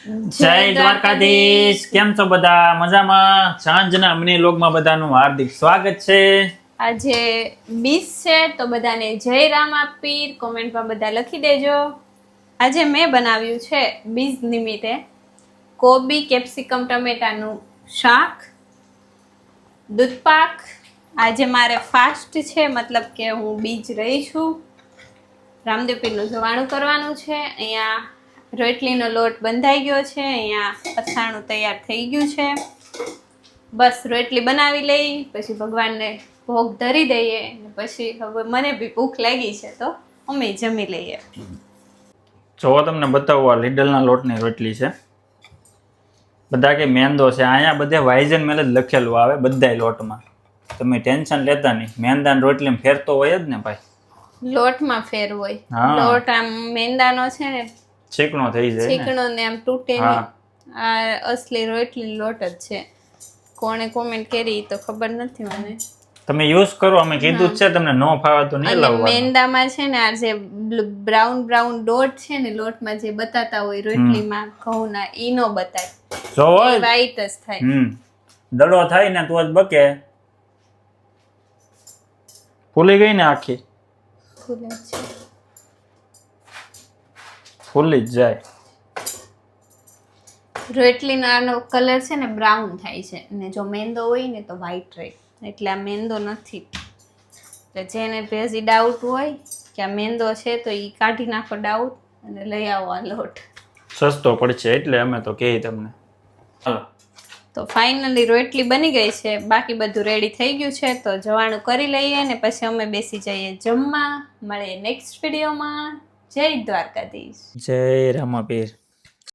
જય દ્વારકાધીશ. કેમ છો બધા? મજામાં? સાંજના અમને લોગમાં બધાનું હાર્દિક સ્વાગત છે. આજે બીજ છે તો બધાને જય રામાપીર કોમેન્ટમાં બધા લખી દેજો. આજે મેં બનાવ્યું છે બીજ નિમિત્તે કોબી કેપ્સિકમ ટમેટાનું શાક, દૂધપાક. આજે મારે ફાસ્ટ છે, મતલબ કે હું બીજ રહી છું. રામદેવ પીરનું જવાણું કરવાનું છે. અહીંયા રોટલીનો લોટ બંધાઈ ગયો છે, અહીંયા અથાણું તૈયાર થઈ ગયું છે. બસ રોટલી બનાવી લઈ, પછી ભગવાનને ભોગ ધરી દઈએ, પછી હવે મને બી ભૂખ લાગી છે તો અમે જમી લઈએ. જો તમને બતાવું, આ લીડલના લોટની રોટલી છે. બધા કે મેંદો છે, અહીંયા બધે વાઇઝન મેલ જ લખેલું આવે બધાય લોટમાં. તમે ટેન્શન લેતા નહીં, મેંદાની રોટલીમાં ફેર તો હોય જ ને ભાઈ. લોટમાં ફેર હોય. હા. લોટ આમ મેંદાનો છે ને ચીકણો થઈ જાય ને. ચીકણો ને આમ તૂટે નહીં. આ અસલી રોટલી લોટ જ છે. કોણે કોમેન્ટ કરી તો ખબર નથી મને. તમે યુઝ કરો, અમે કીધું જ છે તમને. ન ફાવે તો નહીં અને લાવવાનું. મેંદામાં છે ને આ જે બ્રાઉન ડોટ છે ને લોટમાં જે બતાતા હોય રોટલીમાં ઘઉંના, ઈ નો બતાય. જો હોય વ્હાઈટ જ થાય. દડો થાય ને તો જ બકે. ફૂલી ગઈ ને આખી, ફૂલે છે. ફૂલી જ જાય. રોટલીનો આનો કલર છે ને બ્રાઉન થાય છે, અને જો મેંદો હોય ને તો વ્હાઈટ રહે. એટલે આ મેંદો નથી. તો જેને બેઝી ડાઉટ હોય કે આ મેંદો છે તો એ કાઢી નાખો ડાઉટ અને લઈ આવો આ લોટ. સસ્તો પડશે એટલે અમે તો કહી તમને. હાલો, તો ફાઇનલી રોટલી બની ગઈ છે, બાકી બધું રેડી થઈ ગયું છે. તો જવાનું કરી લઈએ ને પછી અમે બેસી જઈએ જમવા. મળીએ નેક્સ્ટ વિડીયોમાં. જય દ્વારકાધીશ. જય રામાપીર.